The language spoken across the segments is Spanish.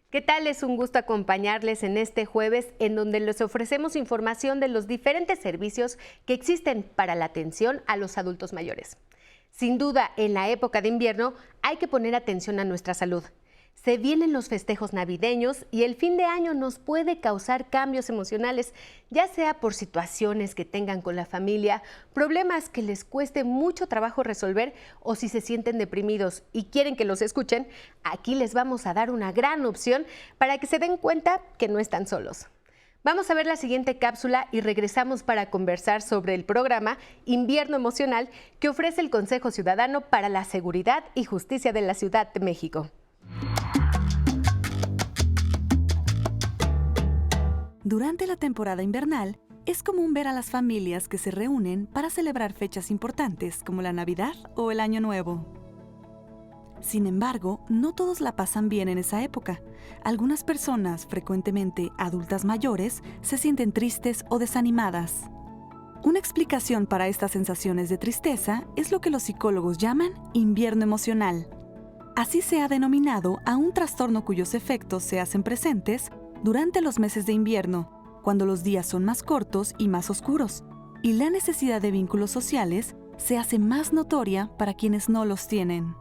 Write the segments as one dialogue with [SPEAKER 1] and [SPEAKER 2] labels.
[SPEAKER 1] ¿Qué tal? Es un gusto acompañarles en este jueves en donde les ofrecemos información de los diferentes servicios que existen para la atención a los adultos mayores. Sin duda, en la época de invierno hay que poner atención a nuestra salud. Se vienen los festejos navideños y el fin de año nos puede causar cambios emocionales, ya sea por situaciones que tengan con la familia, problemas que les cueste mucho trabajo resolver o si se sienten deprimidos y quieren que los escuchen, aquí les vamos a dar una gran opción para que se den cuenta que no están solos. Vamos a ver la siguiente cápsula y regresamos para conversar sobre el programa Invierno Emocional que ofrece el Consejo Ciudadano para la Seguridad y Justicia de la Ciudad de México.
[SPEAKER 2] Durante la temporada invernal, es común ver a las familias que se reúnen para celebrar fechas importantes como la Navidad o el Año Nuevo. Sin embargo, no todos la pasan bien en esa época. Algunas personas, frecuentemente adultas mayores, se sienten tristes o desanimadas. Una explicación para estas sensaciones de tristeza es lo que los psicólogos llaman invierno emocional. Así se ha denominado a un trastorno cuyos efectos se hacen presentes durante los meses de invierno, cuando los días son más cortos y más oscuros, y la necesidad de vínculos sociales se hace más notoria para quienes no los tienen.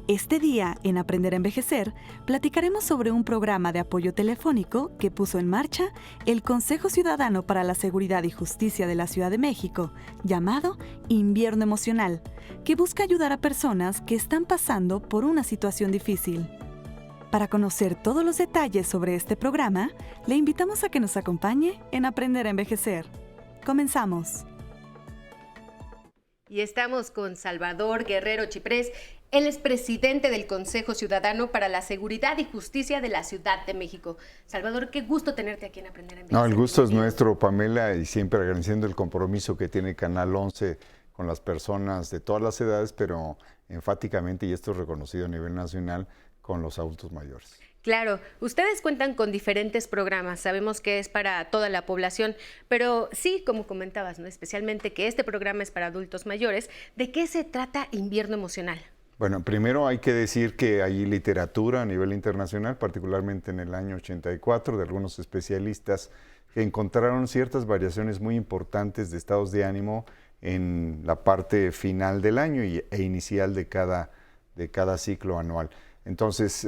[SPEAKER 2] Este día, en Aprender a Envejecer, platicaremos sobre un programa de apoyo telefónico que puso en marcha el Consejo Ciudadano para la Seguridad y Justicia de la Ciudad de México, llamado Invierno Emocional, que busca ayudar a personas que están pasando por una situación difícil. Para conocer todos los detalles sobre este programa, le invitamos a que nos acompañe en Aprender a Envejecer. Comenzamos.
[SPEAKER 1] Y estamos con Salvador Guerrero Chiprés. Él es presidente del Consejo Ciudadano para la Seguridad y Justicia de la Ciudad de México. Salvador, qué gusto tenerte aquí en Aprender a Envejecer.
[SPEAKER 3] No, el gusto es nuestro, Pamela, y siempre agradeciendo el compromiso que tiene Canal 11 con las personas de todas las edades, pero enfáticamente, y esto es reconocido a nivel nacional, con los adultos mayores.
[SPEAKER 1] Claro, ustedes cuentan con diferentes programas, sabemos que es para toda la población, pero sí, como comentabas, ¿no? Especialmente que este programa es para adultos mayores. ¿De qué se trata Invierno Emocional?
[SPEAKER 3] Bueno, primero hay que decir que hay literatura a nivel internacional, particularmente en el año 84, de algunos especialistas que encontraron ciertas variaciones muy importantes de estados de ánimo en la parte final del año e inicial de cada ciclo anual. Entonces,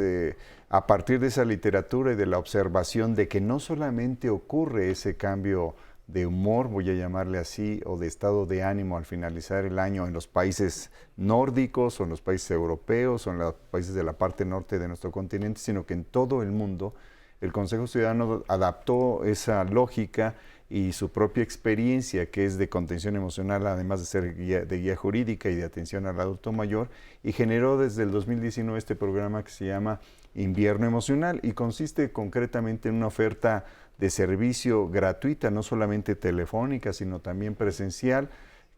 [SPEAKER 3] a partir de esa literatura y de la observación de que no solamente ocurre ese cambio de humor, voy a llamarle así, o de estado de ánimo al finalizar el año en los países nórdicos o en los países europeos o en los países de la parte norte de nuestro continente, sino que en todo el mundo el Consejo Ciudadano adaptó esa lógica y su propia experiencia, que es de contención emocional, además de ser de guía jurídica y de atención al adulto mayor, y generó desde el 2019 este programa que se llama Invierno Emocional y consiste concretamente en una oferta de servicio gratuita, no solamente telefónica, sino también presencial,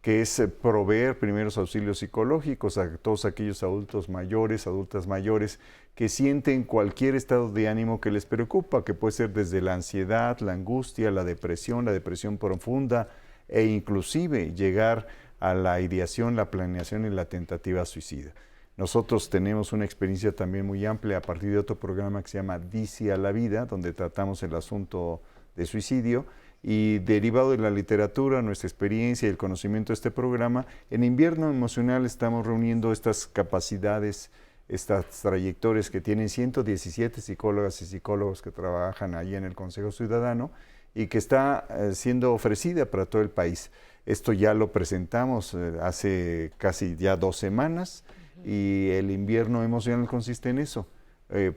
[SPEAKER 3] que es proveer primeros auxilios psicológicos a todos aquellos adultos mayores, adultas mayores, que sienten cualquier estado de ánimo que les preocupa, que puede ser desde la ansiedad, la angustia, la depresión profunda, e inclusive llegar a la ideación, la planeación y la tentativa suicida. Nosotros tenemos una experiencia también muy amplia a partir de otro programa que se llama Dice a la Vida, donde tratamos el asunto de suicidio, y derivado de la literatura, nuestra experiencia y el conocimiento de este programa, en Invierno Emocional estamos reuniendo estas capacidades, estas trayectorias que tienen 117 psicólogas y psicólogos que trabajan ahí en el Consejo Ciudadano y que está siendo ofrecida para todo el país. Esto ya lo presentamos hace casi ya 2 semanas y el Invierno Emocional consiste en eso.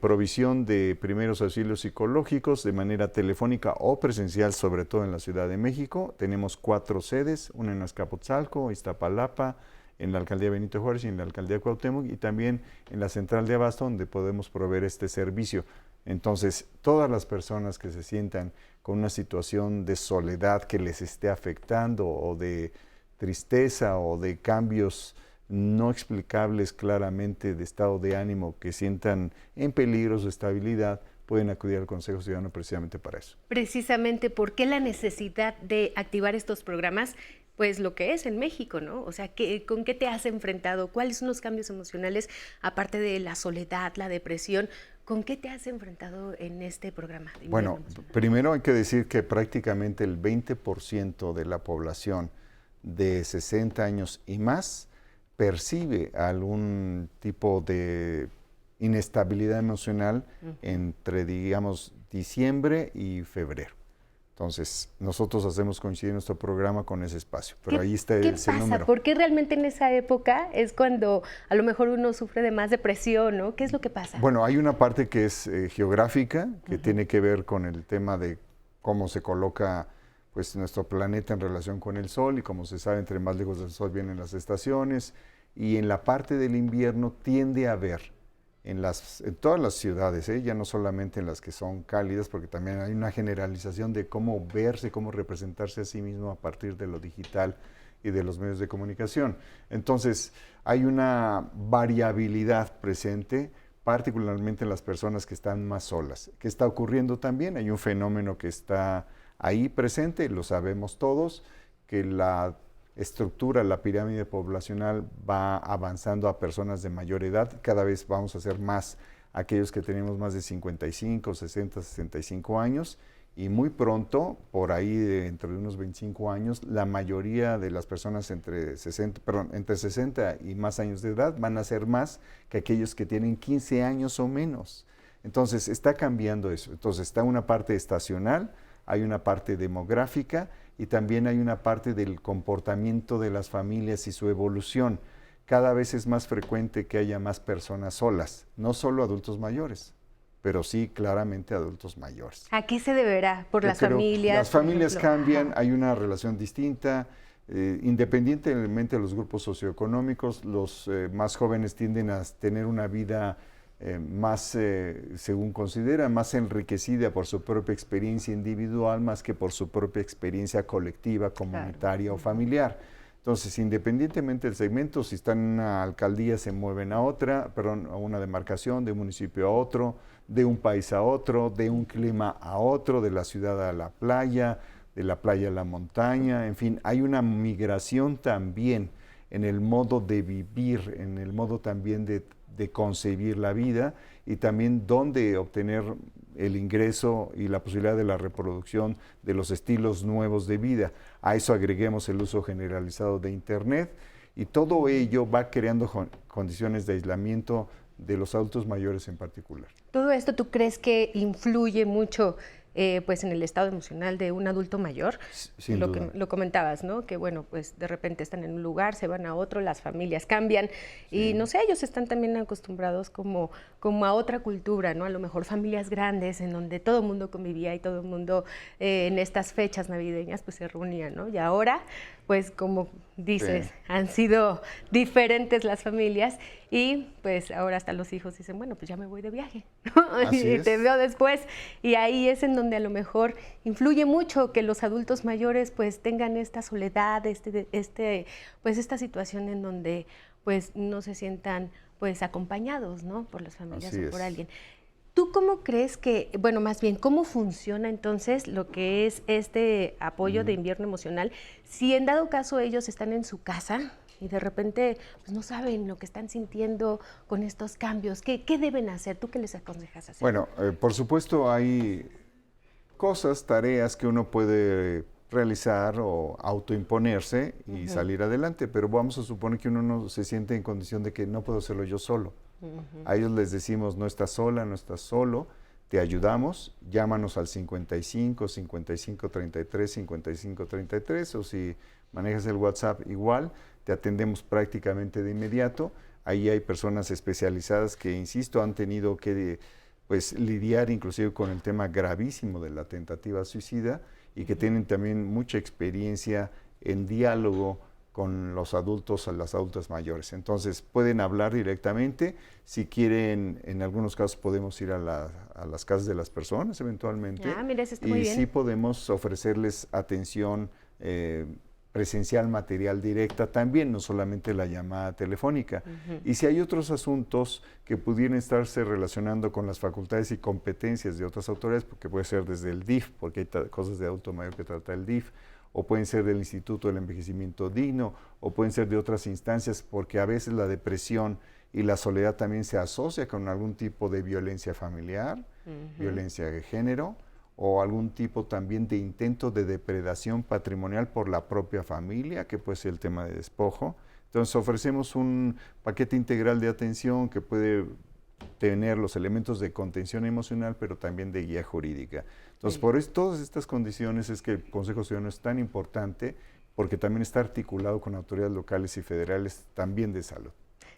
[SPEAKER 3] Provisión de primeros auxilios psicológicos de manera telefónica o presencial, sobre todo en la Ciudad de México. Tenemos 4 sedes, una en Azcapotzalco, Iztapalapa, en la Alcaldía Benito Juárez y en la Alcaldía Cuauhtémoc, y también en la Central de Abasto, donde podemos proveer este servicio. Entonces, todas las personas que se sientan con una situación de soledad que les esté afectando, o de tristeza, o de cambios no explicables claramente de estado de ánimo, que sientan en peligro su estabilidad, pueden acudir al Consejo Ciudadano precisamente para eso.
[SPEAKER 1] Precisamente, ¿por qué la necesidad de activar estos programas? Pues lo que es en México, ¿no? O sea, ¿con qué te has enfrentado? ¿Cuáles son los cambios emocionales, aparte de la soledad, la depresión? ¿Con qué te has enfrentado en este programa?
[SPEAKER 3] Bueno, primero hay que decir que prácticamente el 20% de la población de 60 años y más percibe algún tipo de inestabilidad emocional entre, digamos, diciembre y febrero. Entonces, nosotros hacemos coincidir nuestro programa con ese espacio, pero ahí está ese número. ¿Qué pasa?
[SPEAKER 1] ¿Por qué realmente en esa época es cuando a lo mejor uno sufre de más depresión, ¿no? ¿Qué es lo que pasa?
[SPEAKER 3] Bueno, hay una parte que es geográfica, que tiene que ver con el tema de cómo se coloca pues, nuestro planeta en relación con el Sol, y como se sabe, entre más lejos del Sol vienen las estaciones, y en la parte del invierno tiende a haber en todas las ciudades, ya no solamente en las que son cálidas, porque también hay una generalización de cómo verse, cómo representarse a sí mismo a partir de lo digital y de los medios de comunicación. Entonces, hay una variabilidad presente, particularmente en las personas que están más solas. ¿Qué está ocurriendo también? Hay un fenómeno que está ahí presente, lo sabemos todos, que la estructura, la pirámide poblacional va avanzando a personas de mayor edad. Cada vez vamos a ser más aquellos que tenemos más de 55, 60, 65 años, y muy pronto, por ahí dentro de unos 25 años, la mayoría de las personas entre 60 y más años de edad van a ser más que aquellos que tienen 15 años o menos. Entonces, está cambiando eso. Entonces, está una parte estacional, hay una parte demográfica, y también hay una parte del comportamiento de las familias y su evolución. Cada vez es más frecuente que haya más personas solas, no solo adultos mayores, pero sí claramente adultos mayores.
[SPEAKER 1] ¿A qué se deberá? ¿Por las familias?
[SPEAKER 3] Las familias cambian, hay una relación distinta, independientemente de los grupos socioeconómicos. Los más jóvenes tienden a tener una vida más, según considera, más enriquecida por su propia experiencia individual, más que por su propia experiencia colectiva, comunitaria o familiar. Entonces, independientemente del segmento, si están en una alcaldía se mueven a otra, a una demarcación, de un municipio a otro, de un país a otro, de un clima a otro, de la ciudad a la playa, de la playa a la montaña, en fin, hay una migración también en el modo de vivir, en el modo también de concebir la vida, y también dónde obtener el ingreso y la posibilidad de la reproducción de los estilos nuevos de vida. A eso agreguemos el uso generalizado de Internet, y todo ello va creando condiciones de aislamiento de los adultos mayores en particular.
[SPEAKER 1] ¿Todo esto tú crees que influye mucho pues en el estado emocional de un adulto mayor?
[SPEAKER 3] Sin duda.
[SPEAKER 1] Lo comentabas, ¿no? Que bueno, pues de repente están en un lugar, se van a otro, las familias cambian, y no sé, ellos están también acostumbrados como a otra cultura, ¿no? A lo mejor familias grandes en donde todo el mundo convivía y todo el mundo en estas fechas navideñas pues se reunía, ¿no? Y ahora, pues como dices, han sido diferentes las familias, y pues ahora hasta los hijos dicen, bueno, pues ya me voy de viaje, ¿no? Y te veo después, y ahí es en donde a lo mejor influye mucho que los adultos mayores pues tengan esta soledad, pues esta situación en donde pues no se sientan pues acompañados, ¿no? Por las familias o por alguien. ¿Tú cómo crees que, bueno, más bien, cómo funciona entonces lo que es este apoyo de invierno emocional? Si en dado caso ellos están en su casa y de repente pues, no saben lo que están sintiendo con estos cambios, ¿qué deben hacer? ¿Tú qué les aconsejas hacer?
[SPEAKER 3] Bueno, por supuesto hay cosas, tareas que uno puede realizar o autoimponerse y salir adelante, pero vamos a suponer que uno no se siente en condición de que no puedo hacerlo yo solo. A ellos les decimos, no estás sola, no estás solo, te ayudamos, llámanos al 55 55 33 55 33, o si manejas el WhatsApp igual, te atendemos prácticamente de inmediato. Ahí hay personas especializadas que, insisto, han tenido que pues, lidiar inclusive con el tema gravísimo de la tentativa suicida, y que tienen también mucha experiencia en diálogo con los adultos o las adultas mayores. Entonces pueden hablar directamente. Si quieren, en algunos casos podemos ir a las casas de las personas eventualmente.
[SPEAKER 1] Mira, eso está muy bien.
[SPEAKER 3] Sí podemos ofrecerles atención presencial, material directa también, no solamente la llamada telefónica. Y si hay otros asuntos que pudieran estarse relacionando con las facultades y competencias de otras autoridades, porque puede ser desde el DIF, porque hay cosas de adulto mayor que trata el DIF, o pueden ser del Instituto del Envejecimiento Digno, o pueden ser de otras instancias, porque a veces la depresión y la soledad también se asocia con algún tipo de violencia familiar, violencia de género, o algún tipo también de intento de depredación patrimonial por la propia familia, que puede ser el tema de despojo. Entonces ofrecemos un paquete integral de atención que puede tener los elementos de contención emocional, pero también de guía jurídica. Entonces, por eso, todas estas condiciones es que el Consejo Ciudadano es tan importante, porque también está articulado con autoridades locales y federales también de salud.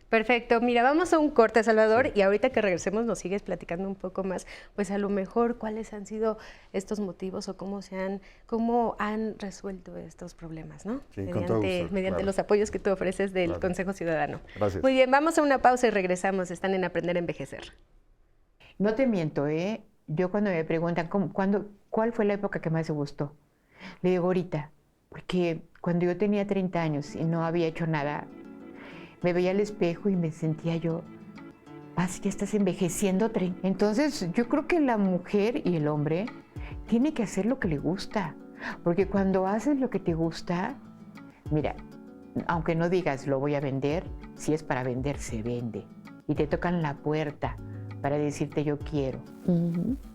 [SPEAKER 1] Perfecto. Mira, vamos a un corte, Salvador, y ahorita que regresemos nos sigues platicando un poco más, pues a lo mejor cuáles han sido estos motivos o cómo han resuelto estos problemas, ¿no?
[SPEAKER 3] Sí, mediante
[SPEAKER 1] claro, los apoyos que tú ofreces del Consejo Ciudadano.
[SPEAKER 3] Gracias.
[SPEAKER 1] Muy bien, vamos a una pausa y regresamos. Están en Aprender a Envejecer.
[SPEAKER 4] No te miento, yo cuando me preguntan cuál fue la época que más te gustó, le digo ahorita, porque cuando yo tenía 30 años y no había hecho nada, me veía al espejo y me sentía yo, ya estás envejeciendo. Entonces yo creo que la mujer y el hombre tiene que hacer lo que le gusta, porque cuando haces lo que te gusta, mira, aunque no digas lo voy a vender, si es para vender, se vende. Y te tocan la puerta para decirte yo quiero.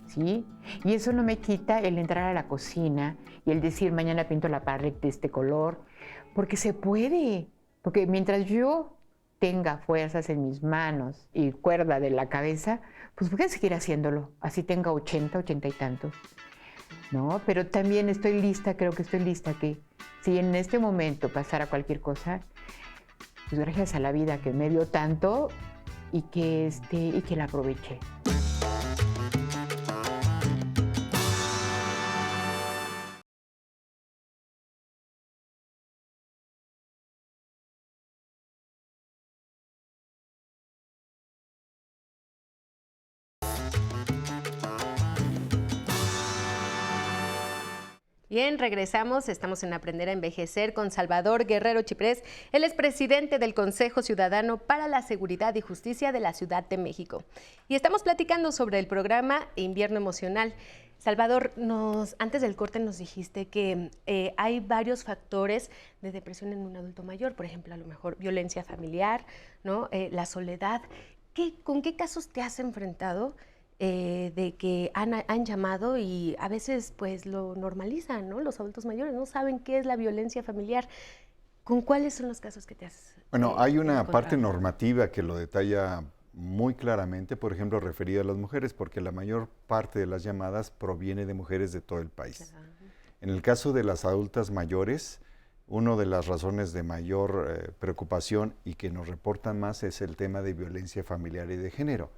[SPEAKER 4] ¿Sí? Y eso no me quita el entrar a la cocina y el decir mañana pinto la pared de este color, porque se puede. Porque mientras yo tenga fuerzas en mis manos y cuerda de la cabeza, pues voy a seguir haciéndolo, así tenga 80 y tantos, ¿no? Pero también creo que estoy lista que si en este momento pasara cualquier cosa, pues gracias a la vida que me dio tanto y que la aproveché.
[SPEAKER 1] Bien, regresamos. Estamos en Aprender a Envejecer con Salvador Guerrero Chiprés. Él es presidente del Consejo Ciudadano para la Seguridad y Justicia de la Ciudad de México. Y estamos platicando sobre el programa Invierno Emocional. Salvador, antes del corte nos dijiste que hay varios factores de depresión en un adulto mayor, por ejemplo, a lo mejor violencia familiar, ¿no? La soledad. ¿Con qué casos te has enfrentado? De que han llamado y a veces pues lo normalizan, ¿no? Los adultos mayores no saben qué es la violencia familiar. ¿Con cuáles son los casos que te has
[SPEAKER 3] Bueno, hay una
[SPEAKER 1] encontrado?
[SPEAKER 3] parte normativa que lo detalla muy claramente, por ejemplo, referida a las mujeres, porque la mayor parte de las llamadas proviene de mujeres de todo el país. En el caso de las adultas mayores, una de las razones de mayor preocupación y que nos reportan más es el tema de violencia familiar y de género.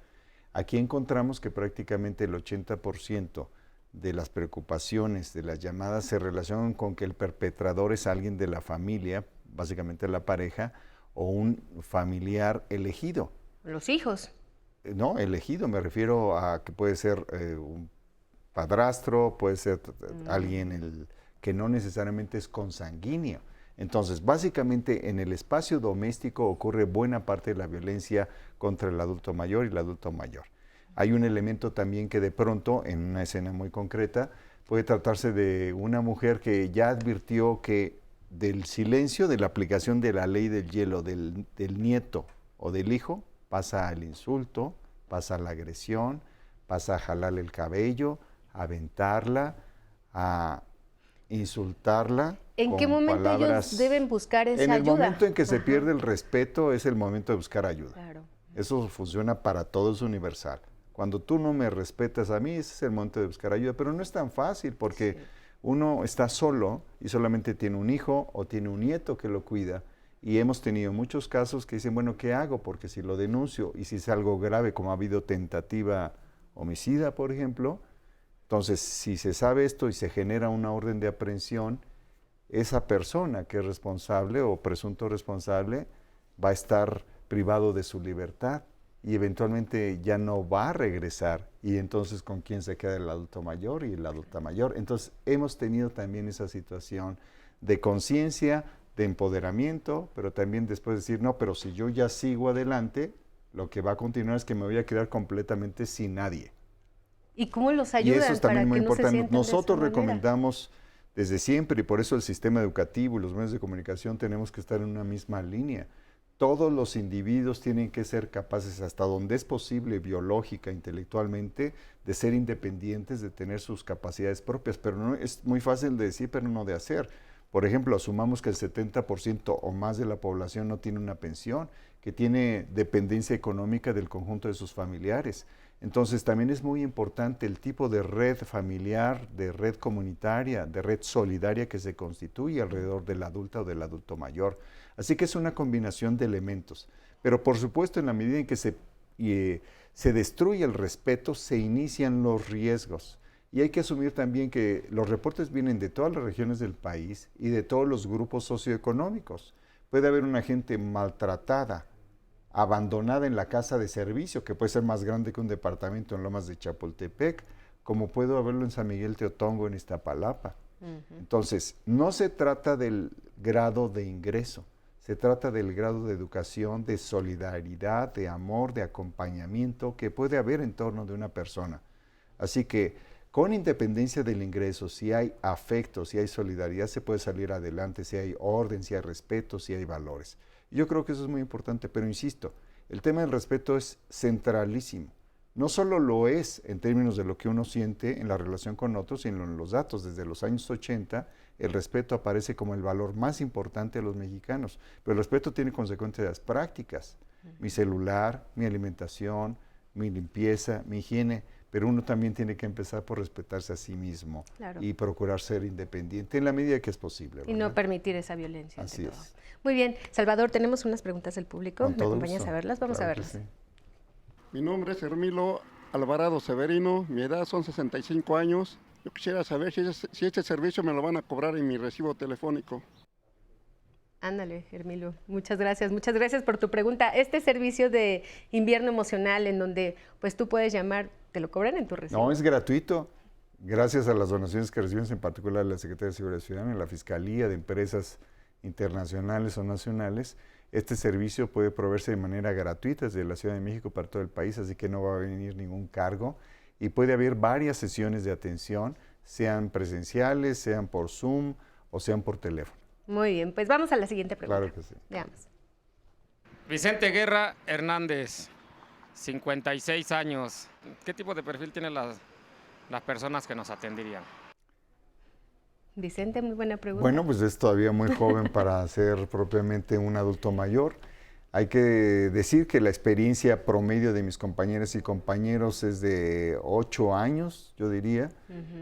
[SPEAKER 3] Aquí encontramos que prácticamente el 80% de las preocupaciones de las llamadas se relacionan con que el perpetrador es alguien de la familia, básicamente la pareja, o un familiar elegido.
[SPEAKER 1] Los hijos.
[SPEAKER 3] No, elegido, me refiero a que puede ser un padrastro, puede ser alguien que no necesariamente es consanguíneo. Entonces, básicamente en el espacio doméstico ocurre buena parte de la violencia contra el adulto mayor y el adulto mayor. Hay un elemento también que de pronto, en una escena muy concreta, puede tratarse de una mujer que ya advirtió que del silencio de la aplicación de la ley del hielo del nieto o del hijo, pasa al insulto, pasa a la agresión, pasa a jalarle el cabello, a aventarla, a insultarla.
[SPEAKER 1] ¿En qué momento ellos deben buscar esa ayuda?
[SPEAKER 3] En el momento en que se pierde el respeto es el momento de buscar ayuda.
[SPEAKER 1] Claro.
[SPEAKER 3] Eso funciona para todo, es universal. Cuando tú no me respetas a mí, ese es el momento de buscar ayuda, pero no es tan fácil porque uno está solo y solamente tiene un hijo o tiene un nieto que lo cuida. Y hemos tenido muchos casos que dicen, bueno, ¿qué hago? Porque si lo denuncio y si es algo grave, como ha habido tentativa homicida, por ejemplo, entonces si se sabe esto y se genera una orden de aprehensión, esa persona que es responsable o presunto responsable va a estar privado de su libertad y eventualmente ya no va a regresar. Y entonces, ¿con quién se queda el adulto mayor y la adulta mayor? Entonces, hemos tenido también esa situación de conciencia, de empoderamiento, pero también después decir, no, pero si yo ya sigo adelante, lo que va a continuar es que me voy a quedar completamente sin nadie.
[SPEAKER 1] ¿Y cómo los ayudan?
[SPEAKER 3] Y eso es también muy importante. Nosotros
[SPEAKER 1] de esa
[SPEAKER 3] recomendamos desde siempre, y por eso el sistema educativo y los medios de comunicación tenemos que estar en una misma línea. todos los individuos tienen que ser capaces, hasta donde es posible, biológica, intelectualmente, de ser independientes, de tener sus capacidades propias, pero no es muy fácil de decir, pero no de hacer. Por ejemplo, asumamos que el 70% o más de la población no tiene una pensión, que tiene dependencia económica del conjunto de sus familiares. Entonces, también es muy importante el tipo de red familiar, de red comunitaria, de red solidaria que se constituye alrededor del adulto o del adulto mayor. Así que es una combinación de elementos. Pero, por supuesto, en la medida en que se destruye el respeto, se inician los riesgos. Y hay que asumir también que los reportes vienen de todas las regiones del país y de todos los grupos socioeconómicos. Puede haber una gente maltratada, abandonada en la casa de servicio, que puede ser más grande que un departamento en Lomas de Chapultepec, como puede haberlo en San Miguel Teotongo, en Iztapalapa. Entonces, no se trata del grado de ingreso, se trata del grado de educación, de solidaridad, de amor, de acompañamiento que puede haber en torno de una persona. Así que, con independencia del ingreso, si hay afecto, si hay solidaridad, se puede salir adelante, si hay orden, si hay respeto, si hay valores. Yo creo que eso es muy importante, pero insisto, el tema del respeto es centralísimo. No solo lo es en términos de lo que uno siente en la relación con otros, sino en los datos. Desde los años 80, el respeto aparece como el valor más importante de los mexicanos, pero el respeto tiene consecuencias prácticas. Mi celular, mi alimentación, mi limpieza, mi higiene, pero uno también tiene que empezar por respetarse a sí mismo y procurar ser independiente en la medida que es posible.
[SPEAKER 1] Y no permitir esa violencia.
[SPEAKER 3] Así es.
[SPEAKER 1] Muy bien, Salvador, tenemos unas preguntas del público. ¿Me acompañas a verlas? Vamos a verlas.
[SPEAKER 5] Sí. Mi nombre es Hermilo Alvarado Severino, mi edad son 65 años. Yo quisiera saber si este servicio me lo van a cobrar en mi recibo telefónico.
[SPEAKER 1] Ándale, Hermilo, muchas gracias por tu pregunta. Este servicio de invierno emocional en donde pues tú puedes llamar, ¿te lo cobran en tu recibo?
[SPEAKER 3] No, es gratuito. Gracias a las donaciones que recibimos, en particular de la Secretaría de Seguridad Ciudadana, la Fiscalía, de empresas internacionales o nacionales, este servicio puede proveerse de manera gratuita desde la Ciudad de México para todo el país, así que no va a venir ningún cargo y puede haber varias sesiones de atención, sean presenciales, sean por Zoom o sean por teléfono.
[SPEAKER 1] Muy bien, pues vamos a la siguiente pregunta.
[SPEAKER 3] Claro que sí.
[SPEAKER 1] Veamos.
[SPEAKER 6] Vicente Guerra Hernández, 56 años. ¿Qué tipo de perfil tienen las personas que nos atenderían?
[SPEAKER 1] Vicente, muy buena pregunta.
[SPEAKER 3] Bueno, pues es todavía muy joven para ser propiamente un adulto mayor. Hay que decir que la experiencia promedio de mis compañeras y compañeros es de 8 años, yo diría,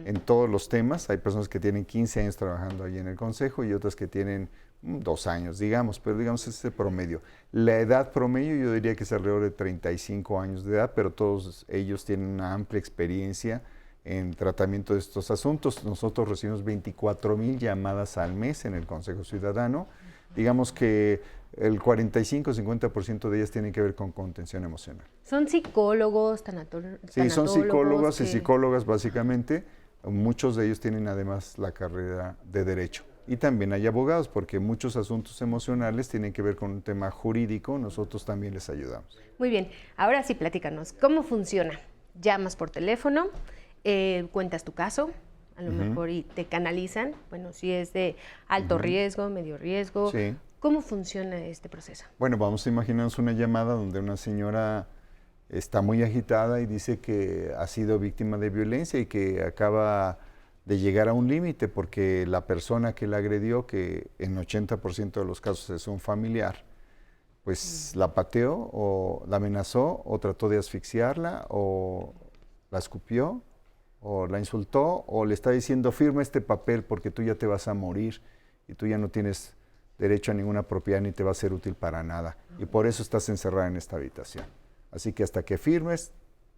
[SPEAKER 3] en todos los temas. Hay personas que tienen 15 años trabajando ahí en el Consejo y otras que tienen 2 años, digamos, pero digamos ese promedio. La edad promedio yo diría que es alrededor de 35 años de edad, pero todos ellos tienen una amplia experiencia en tratamiento de estos asuntos. Nosotros recibimos 24,000 llamadas al mes en el Consejo Ciudadano. Digamos que el 45-50% de ellas tienen que ver con contención emocional.
[SPEAKER 1] ¿Son psicólogos, tanatólogos?
[SPEAKER 3] Sí, son psicólogos y psicólogas básicamente. Muchos de ellos tienen además la carrera de Derecho. Y también hay abogados, porque muchos asuntos emocionales tienen que ver con un tema jurídico. Nosotros también les ayudamos.
[SPEAKER 1] Muy bien. Ahora sí, platícanos. ¿Cómo funciona? Llamas por teléfono, cuentas tu caso, a lo mejor y te canalizan. Bueno, si es de alto riesgo, medio riesgo.
[SPEAKER 3] Sí.
[SPEAKER 1] ¿Cómo funciona este proceso?
[SPEAKER 3] Bueno, vamos a imaginarnos una llamada donde una señora está muy agitada y dice que ha sido víctima de violencia y que acaba de llegar a un límite porque la persona que la agredió, que en 80% de los casos es un familiar, pues la pateó o la amenazó o trató de asfixiarla o la escupió o la insultó o le está diciendo firma este papel porque tú ya te vas a morir y tú ya no tienes derecho a ninguna propiedad ni te va a ser útil para nada y por eso estás encerrada en esta habitación. Así que hasta que firmes,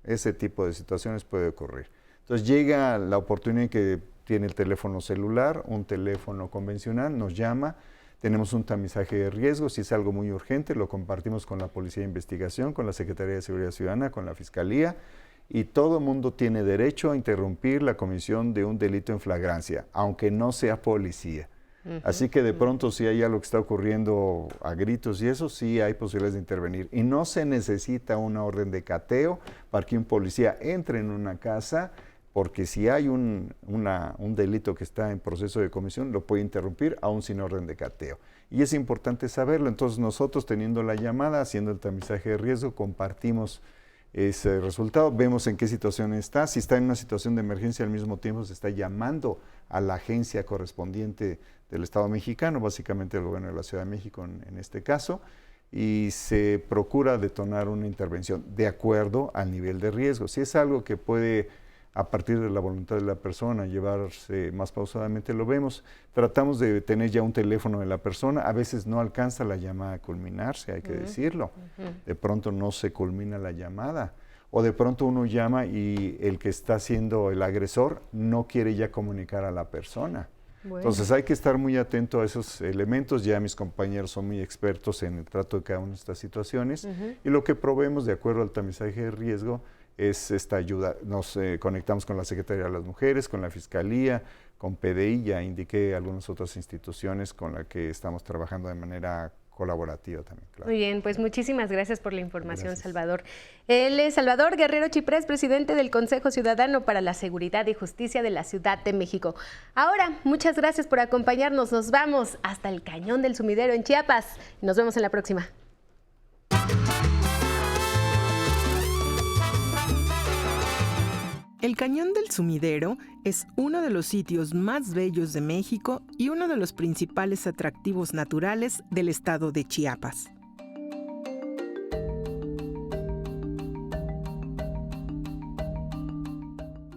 [SPEAKER 3] ese tipo de situaciones puede ocurrir. Entonces llega la oportunidad que tiene el teléfono celular, un teléfono convencional, nos llama, tenemos un tamizaje de riesgos, si es algo muy urgente lo compartimos con la Policía de Investigación, con la Secretaría de Seguridad Ciudadana, con la Fiscalía, y todo mundo tiene derecho a interrumpir la comisión de un delito en flagrancia, aunque no sea policía. Así que de pronto si hay algo que está ocurriendo a gritos y eso, sí hay posibilidades de intervenir. Y no se necesita una orden de cateo para que un policía entre en una casa, porque si hay un delito que está en proceso de comisión, lo puede interrumpir aún sin orden de cateo. Y es importante saberlo. Entonces nosotros, teniendo la llamada, haciendo el tamizaje de riesgo, compartimos ese resultado, vemos en qué situación está. Si está en una situación de emergencia, al mismo tiempo se está llamando a la agencia correspondiente del Estado mexicano, básicamente el gobierno de la Ciudad de México en este caso, y se procura detonar una intervención de acuerdo al nivel de riesgo. Si es algo que puede, a partir de la voluntad de la persona, llevarse más pausadamente, lo vemos. Tratamos de tener ya un teléfono de la persona. A veces no alcanza la llamada a culminarse, hay que decirlo. De pronto no se culmina la llamada. O de pronto uno llama y el que está siendo el agresor no quiere ya comunicar a la persona. Bueno. Entonces hay que estar muy atento a esos elementos. Ya mis compañeros son muy expertos en el trato de cada una de estas situaciones. Y lo que proveemos, de acuerdo al tamizaje de riesgo, es esta ayuda. Nos conectamos con la Secretaría de las Mujeres, con la Fiscalía, con PDI, ya indiqué algunas otras instituciones con las que estamos trabajando de manera colaborativa también. Claro.
[SPEAKER 1] Muy bien, pues muchísimas gracias por la información, Salvador. Él es Salvador Guerrero Chiprés, presidente del Consejo Ciudadano para la Seguridad y Justicia de la Ciudad de México. Ahora, muchas gracias por acompañarnos. Nos vamos hasta el Cañón del Sumidero en Chiapas. Nos vemos en la próxima.
[SPEAKER 7] El Cañón del Sumidero es uno de los sitios más bellos de México y uno de los principales atractivos naturales del estado de Chiapas.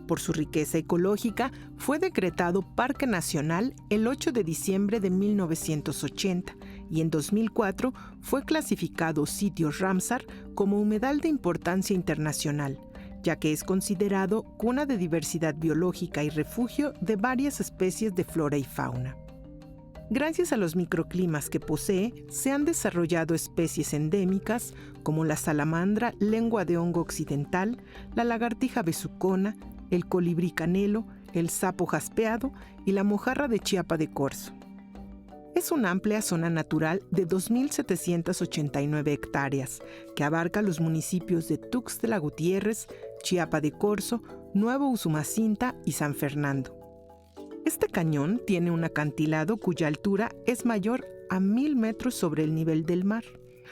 [SPEAKER 7] Por su riqueza ecológica, fue decretado Parque Nacional el 8 de diciembre de 1980 y en 2004 fue clasificado sitio Ramsar como humedal de importancia internacional, ya que es considerado cuna de diversidad biológica y refugio de varias especies de flora y fauna. Gracias a los microclimas que posee, se han desarrollado especies endémicas como la salamandra lengua de hongo occidental, la lagartija besucona, el colibrí canelo, el sapo jaspeado y la mojarra de Chiapa de Corzo. Es una amplia zona natural de 2.789 hectáreas, que abarca los municipios de Tuxtla Gutiérrez, Chiapa de Corzo, Nuevo Usumacinta y San Fernando. Este cañón tiene un acantilado cuya altura es mayor a 1.000 metros sobre el nivel del mar.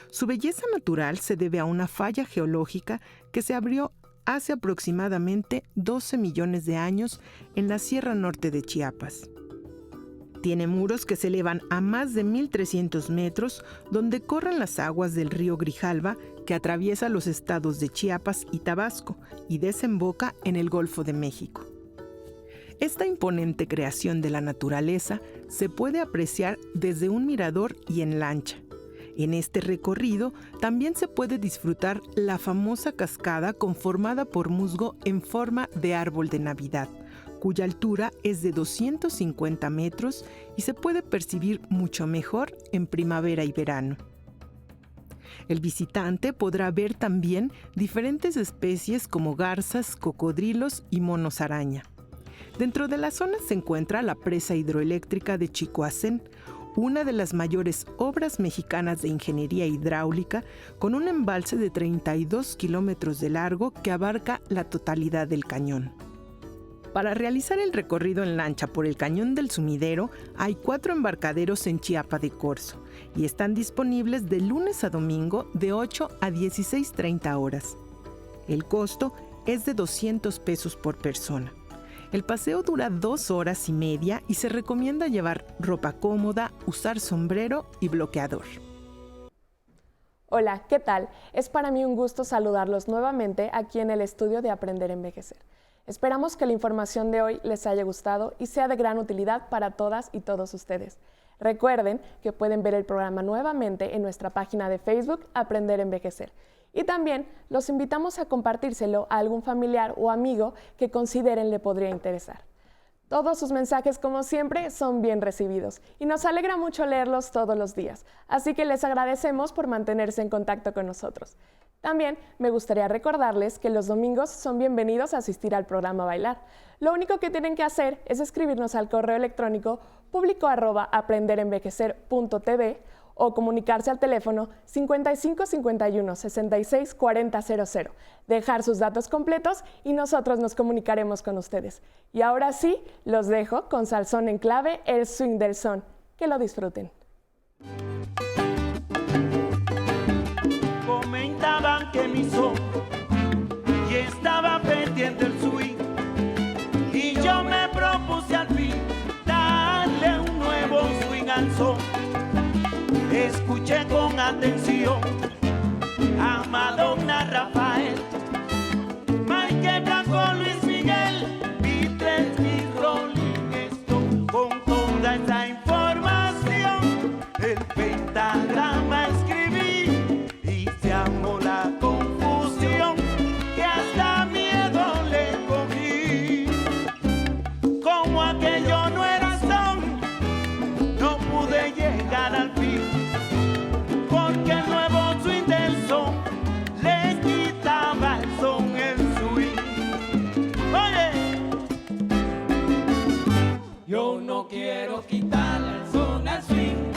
[SPEAKER 7] Su belleza natural se debe a una falla geológica que se abrió hace aproximadamente 12 millones de años en la Sierra Norte de Chiapas. Tiene muros que se elevan a más de 1.300 metros, donde corren las aguas del río Grijalva, que atraviesa los estados de Chiapas y Tabasco y desemboca en el Golfo de México. Esta imponente creación de la naturaleza se puede apreciar desde un mirador y en lancha. En este recorrido también se puede disfrutar la famosa cascada conformada por musgo en forma de árbol de Navidad, cuya altura es de 250 metros y se puede percibir mucho mejor en primavera y verano. El visitante podrá ver también diferentes especies como garzas, cocodrilos y monos araña. Dentro de la zona se encuentra la presa hidroeléctrica de Chicoacén, una de las mayores obras mexicanas de ingeniería hidráulica, con un embalse de 32 kilómetros de largo que abarca la totalidad del cañón. Para realizar el recorrido en lancha por el Cañón del Sumidero, hay 4 embarcaderos en Chiapa de Corzo y están disponibles de lunes a domingo de 8 a 16:30 horas. El costo es de 200 pesos por persona. El paseo dura 2 horas y media y se recomienda llevar ropa cómoda, usar sombrero y bloqueador.
[SPEAKER 8] Hola, ¿qué tal? Es para mí un gusto saludarlos nuevamente aquí en el estudio de Aprender a Envejecer. Esperamos que la información de hoy les haya gustado y sea de gran utilidad para todas y todos ustedes. Recuerden que pueden ver el programa nuevamente en nuestra página de Facebook Aprender a Envejecer. Y también los invitamos a compartírselo a algún familiar o amigo que consideren le podría interesar. Todos sus mensajes, como siempre, son bien recibidos y nos alegra mucho leerlos todos los días. Así que les agradecemos por mantenerse en contacto con nosotros. También me gustaría recordarles que los domingos son bienvenidos a asistir al programa Bailar. Lo único que tienen que hacer es escribirnos al correo electrónico público@aprenderenvejecer.tv o comunicarse al teléfono 55 51 66 40 00, dejar sus datos completos y nosotros nos comunicaremos con ustedes. Y ahora sí, los dejo con Salsón en Clave, el swing del son. Que lo disfruten.
[SPEAKER 9] Comentaban que mi son y estaba pendiente el swing, y yo me propuse al fin darle un nuevo swing al son. Escuché con atención a Madonna, Rafael, Michael Blanco, Luis Miguel, Beatles y Rolling Stone. Con toda esa información el pentagrama escribí y se armó la confusión que hasta miedo le cogí. Como aquello no era son, no pude llegar al fin, porque el nuevo swing del son le quitaba el son, el swing. Oye, yo no quiero quitarle el son al swing.